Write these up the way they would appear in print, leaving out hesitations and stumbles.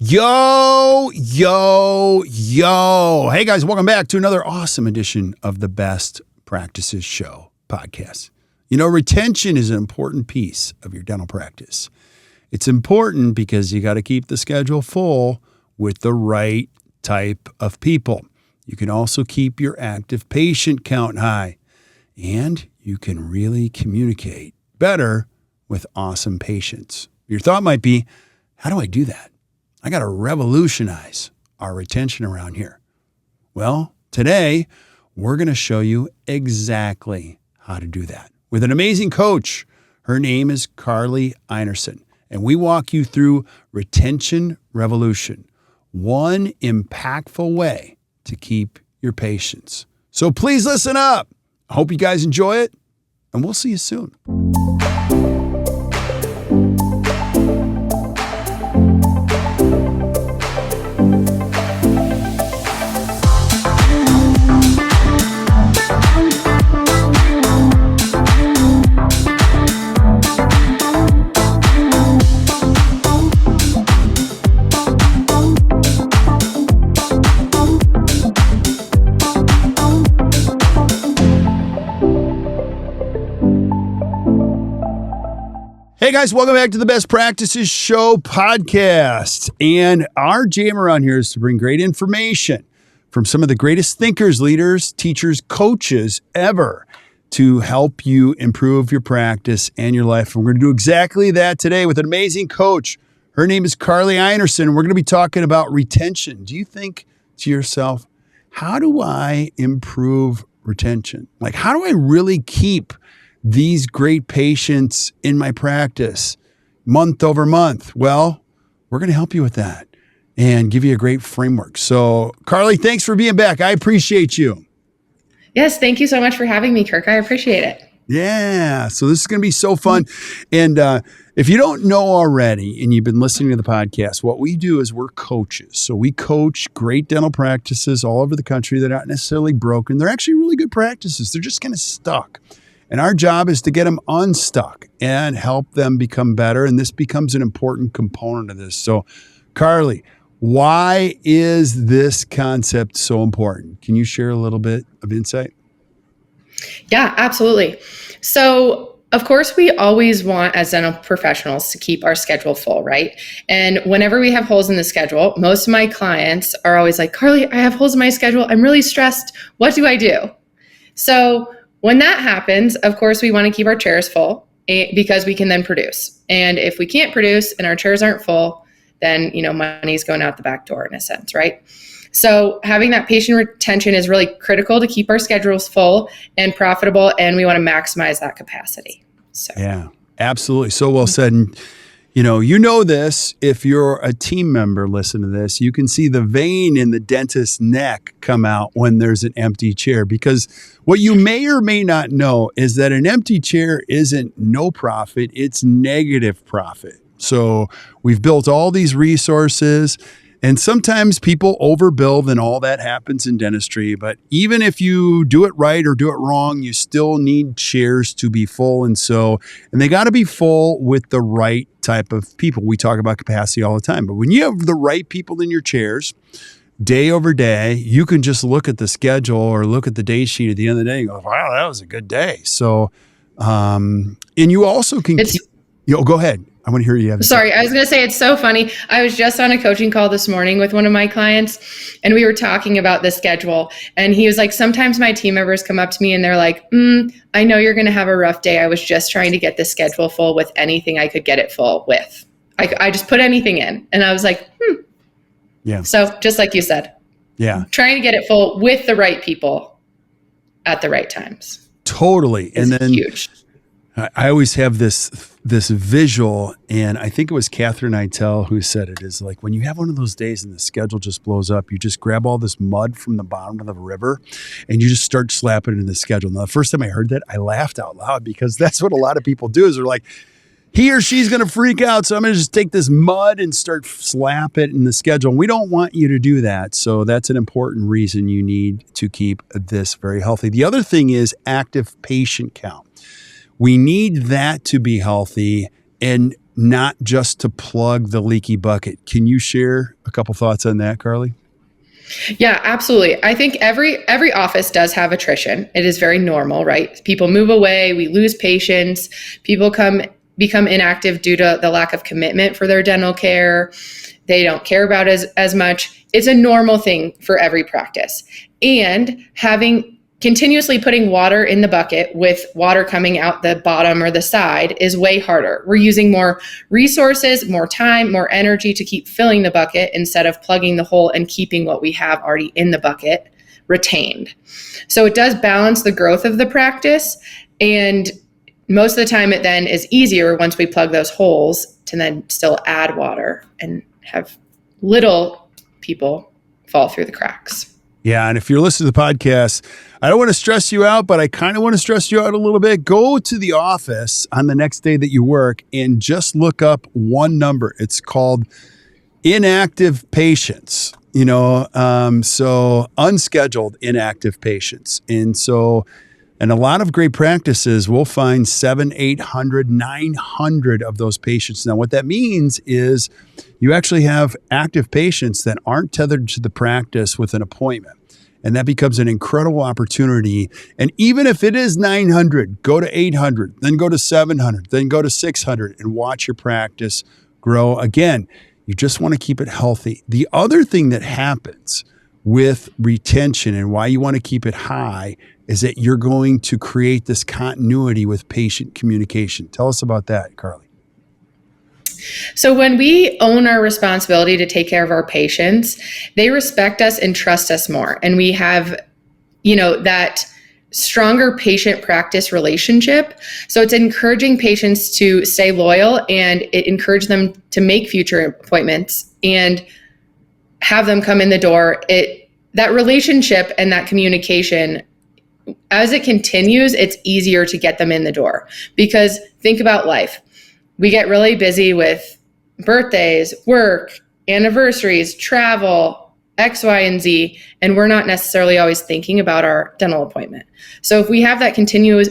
Yo, yo, yo. Hey guys, welcome back to another awesome edition of the Best Practices Show podcast. You know, retention is an important piece of your dental practice. It's important because you got to keep the schedule full with the right type of people. You can also keep your active patient count high, and you can really communicate better with awesome patients. Your thought might be, how do I do that? I got to revolutionize our retention around here. Well, today we're going to show you exactly how to do that with an amazing coach. Her name is Carlie Einarson, and we walk you through retention revolution, one impactful way to keep your patients. So please listen up. I hope you guys enjoy it, and we'll see you soon. Hey guys, welcome back to the Best Practices Show podcast. And our jam around here is to bring great information from some of the greatest thinkers, leaders, teachers, coaches ever to help you improve your practice and your life. And we're going to do exactly that today with an amazing coach. Her name is Carlie Einarson, and we're going to be talking about retention. Do you think to yourself, how do I improve retention? Like, how do I really keep these great patients in my practice month over month? Well, we're going to help you with that and give you a great framework. So, Carlie, thanks for being back. I appreciate you. Yes, thank you so much for having me, Kirk. I appreciate it. Yeah, so this is going to be so fun. And if you don't know already and you've been listening to the podcast, what we do is we're coaches. So we coach great dental practices all over the country that aren't necessarily broken. They're actually really good practices. They're just kind of stuck. And our job is to get them unstuck and help them become better. And this becomes an important component of this. So, Carlie, why is this concept so important? Can you share a little bit of insight? Yeah, absolutely. So, of course, we always want as dental professionals to keep our schedule full, right? And whenever we have holes in the schedule, most of my clients are always like, Carlie, I have holes in my schedule. I'm really stressed. What do I do? So, when that happens, of course, we want to keep our chairs full because we can then produce. And if we can't produce and our chairs aren't full, then, money's going out the back door in a sense, right? So having that patient retention is really critical to keep our schedules full and profitable, and we want to maximize that capacity. So. Yeah, absolutely. So well said. And, you know this, if you're a team member, listen to this, you can see the vein in the dentist's neck come out when there's an empty chair, because what you may or may not know is that an empty chair isn't no profit, it's negative profit. So we've built all these resources, and sometimes people overbuild and all that happens in dentistry. But even if you do it right or do it wrong, you still need chairs to be full. And they got to be full with the right type of people. We talk about capacity all the time, but when you have the right people in your chairs, day over day, you can just look at the schedule or look at the day sheet at the end of the day and go, wow, that was a good day. So, and you also can go ahead. I want to hear you have. Sorry, I was going to say, it's so funny. I was just on a coaching call this morning with one of my clients, and we were talking about the schedule. And he was like, sometimes my team members come up to me and they're like, I know you're going to have a rough day. I was just trying to get the schedule full with anything I could get it full with. I just put anything in. And I was like, Yeah. So just like you said. Yeah. Trying to get it full with the right people at the right times. Totally. And then huge. I always have this visual, and I think it was Catherine Eitel who said it, is like when you have one of those days and the schedule just blows up, you just grab all this mud from the bottom of the river and you just start slapping it in the schedule. Now, the first time I heard that, I laughed out loud, because that's what a lot of people do, is they're like, he or she's going to freak out, so I'm going to just take this mud and start slap it in the schedule. And we don't want you to do that. So that's an important reason you need to keep this very healthy. The other thing is active patient count. We need that to be healthy and not just to plug the leaky bucket. Can you share a couple thoughts on that, Carlie? Yeah, absolutely. I think every office does have attrition. It is very normal, right? People move away, we lose patients, people become inactive due to the lack of commitment for their dental care. They don't care about as much. It's a normal thing for every practice. And continuously putting water in the bucket with water coming out the bottom or the side is way harder. We're using more resources, more time, more energy to keep filling the bucket instead of plugging the hole and keeping what we have already in the bucket retained. So it does balance the growth of the practice, and most of the time it then is easier once we plug those holes to then still add water and have little people fall through the cracks. Yeah, and if you're listening to the podcast, I don't want to stress you out, but I kind of want to stress you out a little bit. Go to the office on the next day that you work and just look up one number. It's called inactive patients, so unscheduled inactive patients. And a lot of great practices will find 700, 800, 900 of those patients. Now, what that means is you actually have active patients that aren't tethered to the practice with an appointment. And that becomes an incredible opportunity. And even if it is 900, go to 800, then go to 700, then go to 600 and watch your practice grow. Again, you just want to keep it healthy. The other thing that happens with retention and why you want to keep it high is that you're going to create this continuity with patient communication. Tell us about that, Carlie. So when we own our responsibility to take care of our patients, they respect us and trust us more. And we have, that stronger patient practice relationship. So it's encouraging patients to stay loyal, and it encourages them to make future appointments and have them come in the door. That relationship and that communication, as it continues, it's easier to get them in the door. Because think about life. We get really busy with birthdays, work, anniversaries, travel, X, Y, and Z, and we're not necessarily always thinking about our dental appointment. So if we have that continuous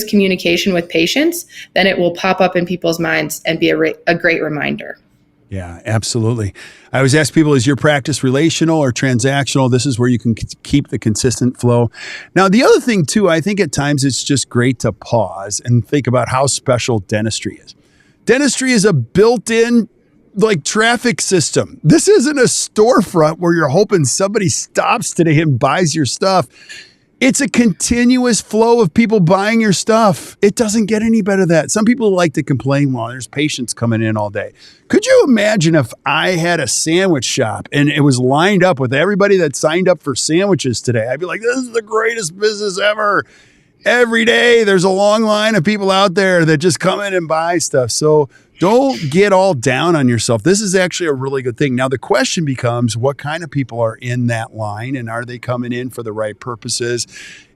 communication with patients, then it will pop up in people's minds and be a great reminder. Yeah, absolutely. I always ask people, is your practice relational or transactional? This is where you can keep the consistent flow. Now, the other thing too, I think at times it's just great to pause and think about how special dentistry is. Dentistry is a built-in traffic system. This isn't a storefront where you're hoping somebody stops today and buys your stuff. It's a continuous flow of people buying your stuff. It doesn't get any better than that. Some people like to complain, well, there's patients coming in all day. Could you imagine if I had a sandwich shop and it was lined up with everybody that signed up for sandwiches today? I'd be like, this is the greatest business ever. Every day there's a long line of people out there that just come in and buy stuff. So don't get all down on yourself. This is actually a really good thing. Now, the question becomes, what kind of people are in that line, and are they coming in for the right purposes?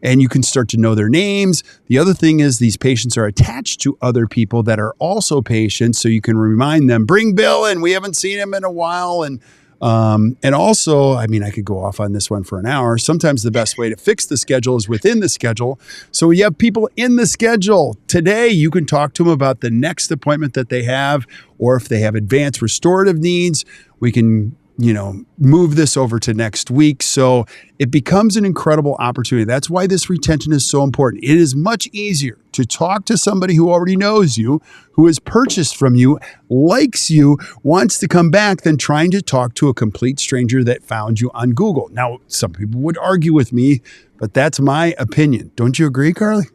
And you can start to know their names. The other thing is these patients are attached to other people that are also patients, so you can remind them, bring Bill in. We haven't seen him in a while. And also, I could go off on this one for an hour. Sometimes the best way to fix the schedule is within the schedule. So we have people in the schedule. Today, you can talk to them about the next appointment that they have, or if they have advanced restorative needs, we can, move this over to next week. So it becomes an incredible opportunity. That's why this retention is so important. It is much easier to talk to somebody who already knows you, who has purchased from you, likes you, wants to come back, than trying to talk to a complete stranger that found you on Google. Now, some people would argue with me, but that's my opinion. Don't you agree, Carlie?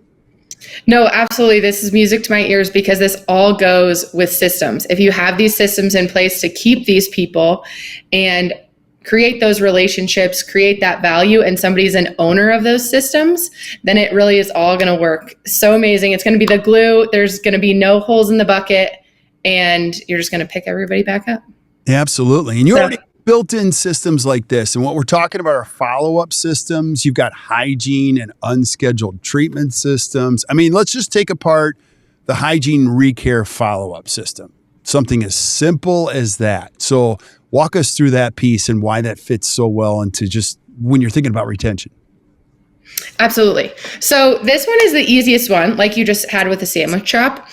No, absolutely. This is music to my ears, because this all goes with systems. If you have these systems in place to keep these people and create those relationships, create that value, and somebody's an owner of those systems, then it really is all going to work so amazing. It's going to be the glue. There's going to be no holes in the bucket, and you're just going to pick everybody back up. Absolutely. And you already built-in systems like this. And what we're talking about are follow-up systems. You've got hygiene and unscheduled treatment systems. Let's just take apart the hygiene recare follow-up system. Something as simple as that. So walk us through that piece and why that fits so well into just when you're thinking about retention. Absolutely. So this one is the easiest one, like you just had with the sandwich shop.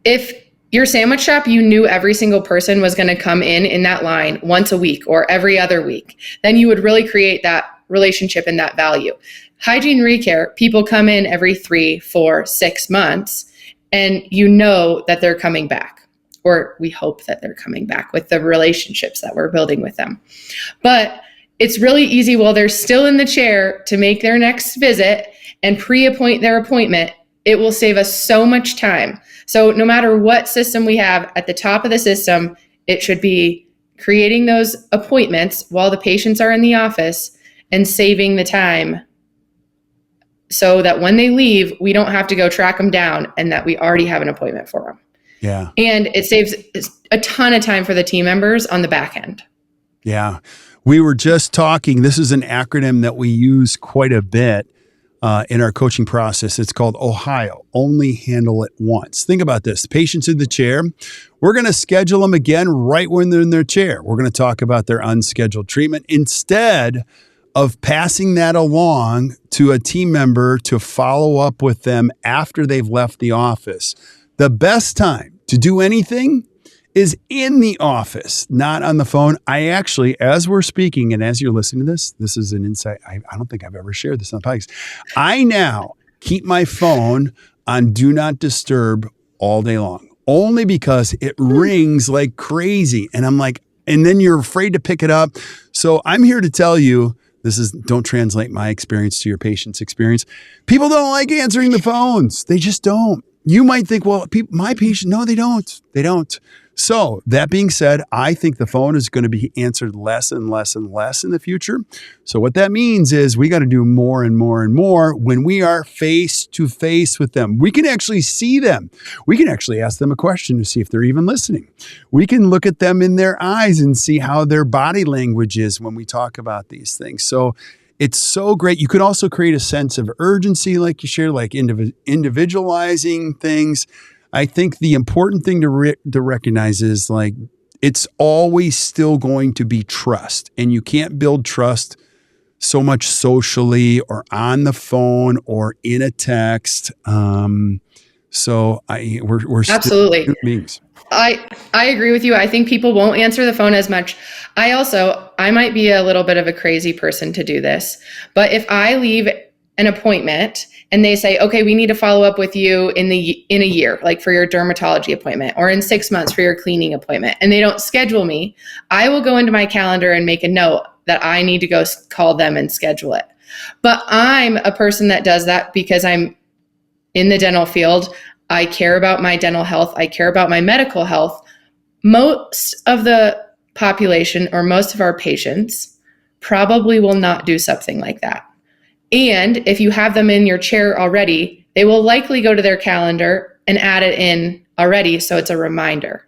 If your sandwich shop, you knew every single person was going to come in that line once a week or every other week. Then you would really create that relationship and that value. Hygiene recare, people come in every 3, 4, 6 months, and you know that they're coming back, or we hope that they're coming back with the relationships that we're building with them. But it's really easy while they're still in the chair to make their next visit and pre-appoint their appointment. It will save us so much time. So no matter what system we have, at the top of the system, it should be creating those appointments while the patients are in the office and saving the time so that when they leave, we don't have to go track them down and that we already have an appointment for them. Yeah. And it saves a ton of time for the team members on the back end. Yeah. We were just talking, this is an acronym that we use quite a bit in our coaching process. It's called Ohio, only handle it once. Think about this. Patients in the chair, we're going to schedule them again right when they're in their chair. We're going to talk about their unscheduled treatment instead of passing that along to a team member to follow up with them after they've left the office. The best time to do anything is in the office, not on the phone. I actually, as we're speaking and as you're listening to this is an insight. I don't think I've ever shared this on the podcast. I now keep my phone on Do Not Disturb all day long, only because it rings like crazy. And I'm like, and then you're afraid to pick it up. So I'm here to tell you, don't translate my experience to your patient's experience. People don't like answering the phones. They just don't. You might think, well, my patient, no, they don't. They don't. So that being said, I think the phone is going to be answered less and less and less in the future. So what that means is we got to do more and more and more when we are face to face with them. We can actually see them. We can actually ask them a question to see if they're even listening. We can look at them in their eyes and see how their body language is when we talk about these things. So it's so great. You can also create a sense of urgency, like you shared, like individualizing things. I think the important thing to recognize is like it's always still going to be trust, and you can't build trust so much socially or on the phone or in a text. We're Absolutely. Still human beings. I agree with you. I think people won't answer the phone as much. I might be a little bit of a crazy person to do this, but if I leave an appointment and they say, okay, we need to follow up with you in a year, like for your dermatology appointment, or in 6 months for your cleaning appointment, and they don't schedule me, I will go into my calendar and make a note that I need to go call them and schedule it. But I'm a person that does that because I'm in the dental field. I care about my dental health. I care about my medical health. Most of the population or most of our patients probably will not do something like that. And if you have them in your chair already, they will likely go to their calendar and add it in already, so it's a reminder.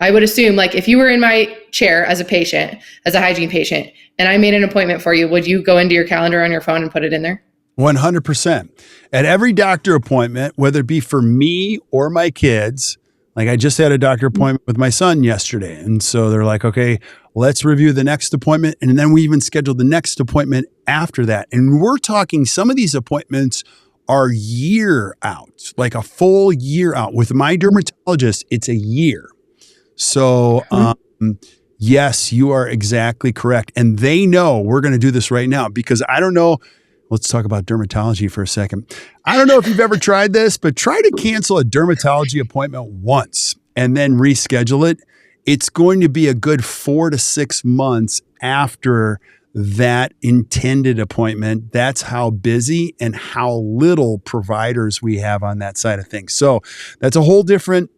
I would assume, like, if you were in my chair as a patient, as a hygiene patient, and I made an appointment for you, would you go into your calendar on your phone and put it in there? 100%. At every doctor appointment, whether it be for me or my kids, like I just had a doctor appointment with my son yesterday. And so they're like, okay, let's review the next appointment. And then we even scheduled the next appointment after that. And we're talking, some of these appointments are year out, like a full year out. With my dermatologist, it's a year. So, yes, you are exactly correct. And they know we're going to do this right now because I don't know. Let's talk about dermatology for a second. I don't know if you've ever tried this, but try to cancel a dermatology appointment once and then reschedule it. It's going to be a good 4 to 6 months after that intended appointment. That's how busy and how little providers we have on that side of things. So that's a whole different,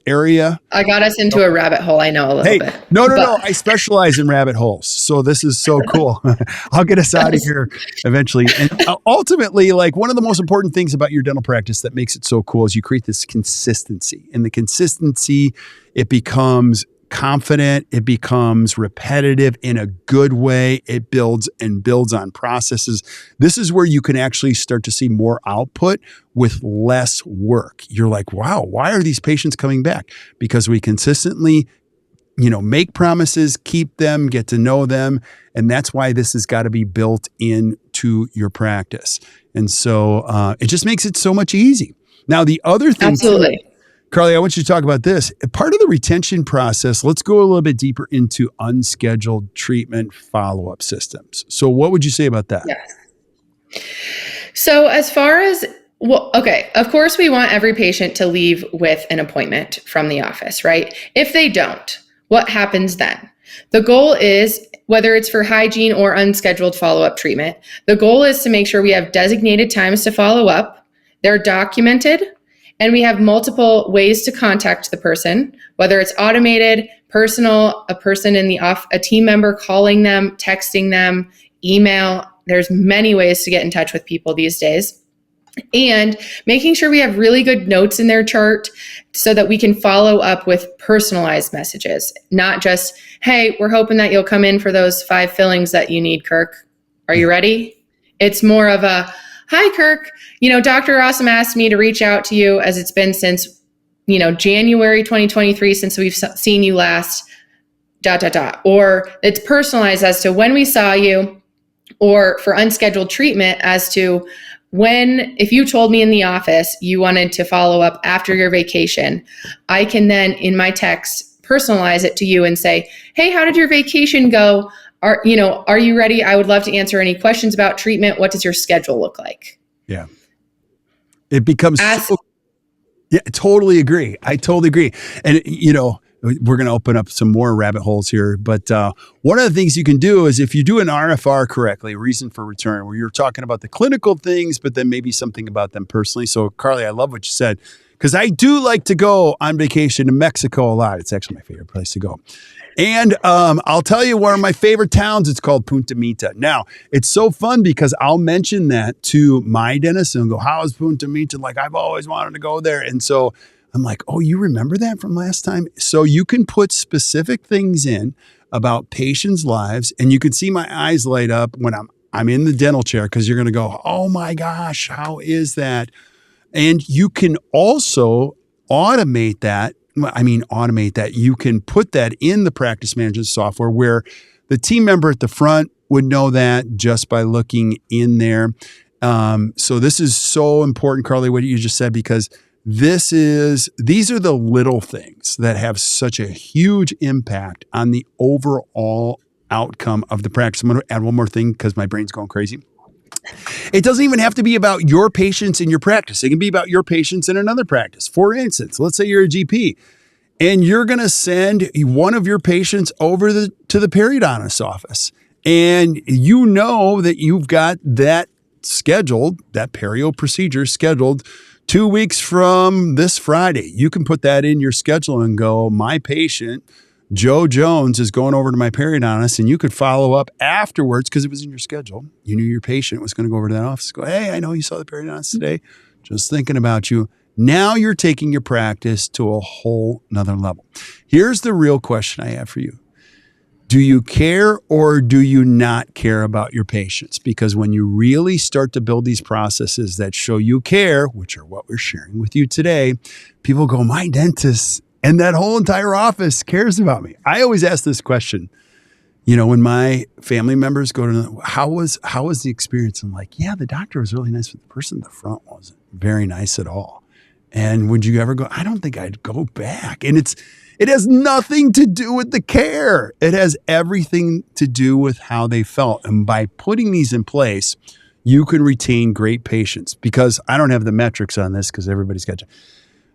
area. I got us into a rabbit hole. I know a little bit. No. I specialize in rabbit holes. So this is so cool. I'll get us out of here eventually. And ultimately, like one of the most important things about your dental practice that makes it so cool is you create this consistency. And the consistency, it becomes confident, it becomes repetitive in a good way. It builds on processes. This is where you can actually start to see more output with less work. You're like, wow, why are these patients coming back? Because we consistently, make promises, keep them, get to know them. And that's why this has got to be built into your practice. And so it just makes it so much easy. Now, the other thing, absolutely. Carlie, I want you to talk about this. Part of the retention process, let's go a little bit deeper into unscheduled treatment follow-up systems. So what would you say about that? Yes. So as far as, well, okay, of course we want every patient to leave with an appointment from the office, right? If they don't, what happens then? The goal is, whether it's for hygiene or unscheduled follow-up treatment, the goal is to make sure we have designated times to follow up, they're documented, and we have multiple ways to contact the person, whether it's automated, personal, a person in the a team member calling them, texting them, email. There's many ways to get in touch with people these days. And making sure we have really good notes in their chart so that we can follow up with personalized messages, not just, hey, we're hoping that you'll come in for those 5 fillings that you need, Kirk. Are you ready? It's more of a, hi, Kirk, Dr. Awesome asked me to reach out to you as it's been since, January 2023, since we've seen you last, ... Or it's personalized as to when we saw you, or for unscheduled treatment as to when, if you told me in the office you wanted to follow up after your vacation, I can then in my text personalize it to you and say, hey, how did your vacation go? Are you ready? I would love to answer any questions about treatment. What does your schedule look like? Yeah. It becomes, I totally agree. I totally agree. And, we're going to open up some more rabbit holes here. But one of the things you can do is if you do an RFR correctly, reason for return, where you're talking about the clinical things, but then maybe something about them personally. So, Carlie, I love what you said, because I do like to go on vacation to Mexico a lot. It's actually my favorite place to go. And I'll tell you, one of my favorite towns, it's called Punta Mita. Now, it's so fun because I'll mention that to my dentist and go, how is Punta Mita? Like, I've always wanted to go there. And so I'm like, oh, you remember that from last time? So you can put specific things in about patients' lives, and you can see my eyes light up when I'm in the dental chair, because you're going to go, oh my gosh, how is that? And you can also automate that. You can put that in the practice management software where the team member at the front would know that just by looking in there. So this is so important, Carlie, what you just said, because these are the little things that have such a huge impact on the overall outcome of the practice. I'm going to add one more thing because my brain's going crazy. It doesn't even have to be about your patients in your practice. It can be about your patients in another practice. For instance, let's say you're a GP and you're going to send one of your patients over to the periodontist office, and you know that you've got that scheduled, that perio procedure scheduled 2 weeks from this Friday. You can put that in your schedule and go, my patient, Joe Jones, is going over to my periodontist, and you could follow up afterwards because it was in your schedule. You knew your patient was going to go over to that office. Go, hey, I know you saw the periodontist today. Just thinking about you. Now you're taking your practice to a whole nother level. Here's the real question I have for you. Do you care or do you not care about your patients? Because when you really start to build these processes that show you care, which are what we're sharing with you today, people go, my dentist and that whole entire office cares about me. I always ask this question, when my family members go to, how was the experience? I'm like, yeah, the doctor was really nice, but the person in the front wasn't very nice at all. And would you ever go? I don't think I'd go back. And it has nothing to do with the care. It has everything to do with how they felt. And by putting these in place, you can retain great patients, because I don't have the metrics on this because everybody's got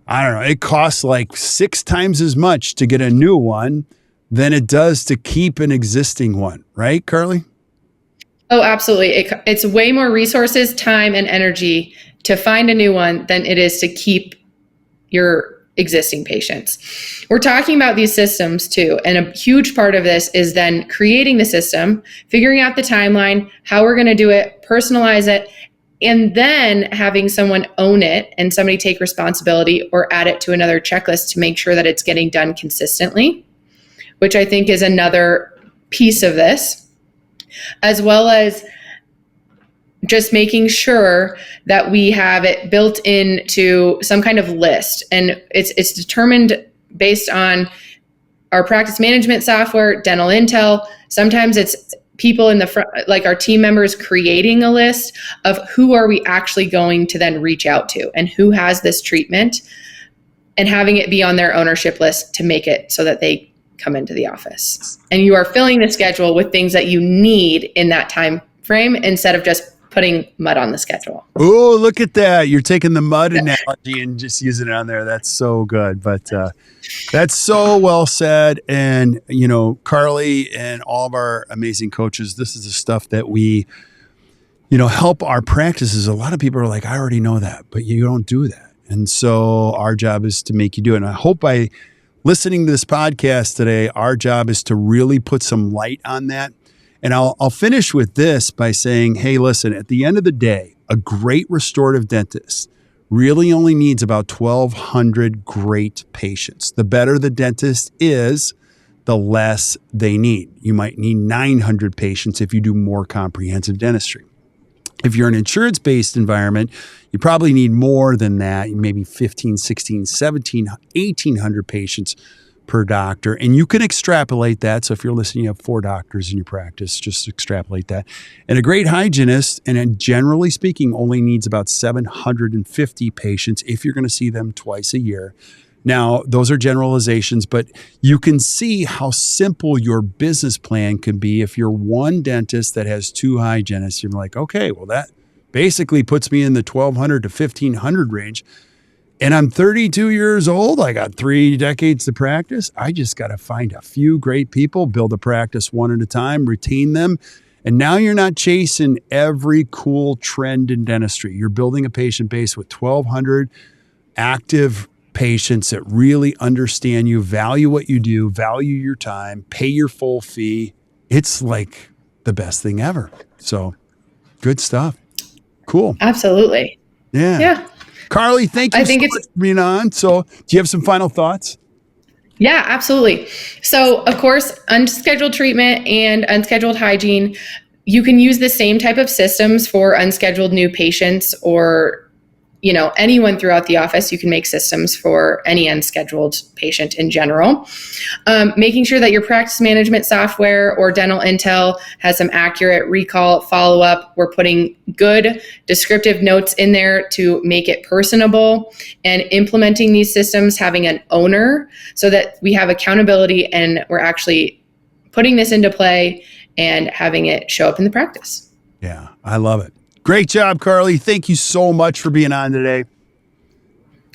I don't know. It costs like 6 times as much to get a new one than it does to keep an existing one. Right, Carlie? Oh, absolutely. It's way more resources, time, and energy to find a new one than it is to keep your existing patients. We're talking about these systems too. And a huge part of this is then creating the system, figuring out the timeline, how we're going to do it, personalize it, and then having someone own it and somebody take responsibility or add it to another checklist to make sure that it's getting done consistently, which I think is another piece of this, as well as just making sure that we have it built into some kind of list. And it's determined based on our practice management software, dental intel. Sometimes it's people in the front, like our team members, creating a list of who are we actually going to then reach out to and who has this treatment. and having it be on their ownership list to make it so that they come into the office. And you are filling the schedule with things that you need in that time frame instead of just putting mud on the schedule. Oh, look at that. You're taking the mud analogy and just using it on there. That's so good. But that's so well said. And, you know, Carlie and all of our amazing coaches, this is the stuff that we, you know, help our practices. A lot of people are like, I already know that, but you don't do that. And so our job is to make you do it. And I hope by listening to this podcast today, our job is to really put some light on that. And I'll finish with this by saying, hey, listen, at the end of the day, a great restorative dentist really only needs about 1,200 great patients. The better the dentist is, the less they need. You might need 900 patients if you do more comprehensive dentistry. If you're an insurance-based environment, you probably need more than that, maybe 15, 16, 17, 1,800 patients per doctor. And you can extrapolate that. So if you're listening, you have 4 doctors in your practice, just extrapolate that. And a great hygienist, and generally speaking, only needs about 750 patients if you're going to see them twice a year. Now, those are generalizations, but you can see how simple your business plan can be if you're one dentist that has 2 hygienists. You're like, okay, well, that basically puts me in the 1,200 to 1,500 range. And I'm 32 years old. I got 3 decades to practice. I just got to find a few great people, build a practice one at a time, retain them. And now you're not chasing every cool trend in dentistry. You're building a patient base with 1,200 active patients that really understand you, value what you do, value your time, pay your full fee. It's like the best thing ever. So good stuff. Cool. Absolutely. Yeah. Carlie, thank you so much for being on. So do you have some final thoughts? Yeah, absolutely. So of course, unscheduled treatment and unscheduled hygiene, you can use the same type of systems for unscheduled new patients or, you know, anyone throughout the office. You can make systems for any unscheduled patient in general. Making sure that your practice management software or dental intel has some accurate recall follow-up. We're putting good descriptive notes in there to make it personable, and implementing these systems, having an owner so that we have accountability and we're actually putting this into play and having it show up in the practice. Yeah, I love it. Great job, Carlie. Thank you so much for being on today.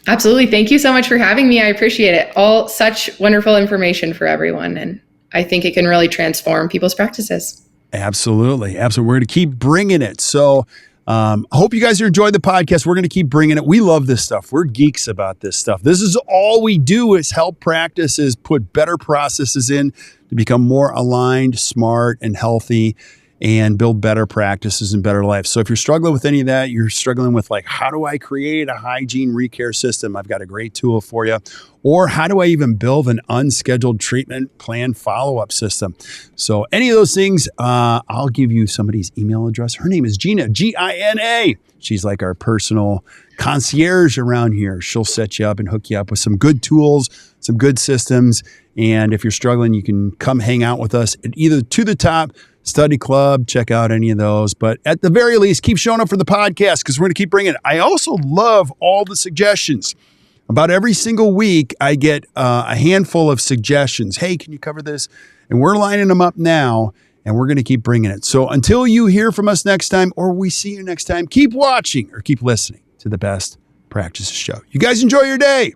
Absolutely. Thank you so much for having me. I appreciate it. All such wonderful information for everyone. And I think it can really transform people's practices. Absolutely. Absolutely. We're going to keep bringing it. So I hope you guys are enjoying the podcast. We're going to keep bringing it. We love this stuff. We're geeks about this stuff. This is all we do is help practices put better processes in to become more aligned, smart, and healthy, and build better practices and better lives. So if you're struggling with any of that, you're struggling with like, how do I create a hygiene recare system? I've got a great tool for you. Or how do I even build an unscheduled treatment plan follow-up system? So any of those things, I'll give you somebody's email address. Her name is Gina, Gina. She's like our personal concierge around here. She'll set you up and hook you up with some good tools, some good systems. And if you're struggling, you can come hang out with us at either To the Top Study Club. Check out any of those. But at the very least, keep showing up for the podcast because we're going to keep bringing it. I also love all the suggestions. About every single week, I get a handful of suggestions. Hey, can you cover this? And we're lining them up now, and we're going to keep bringing it. So until you hear from us next time, or we see you next time, keep watching or keep listening to the Best Practices Show. You guys enjoy your day.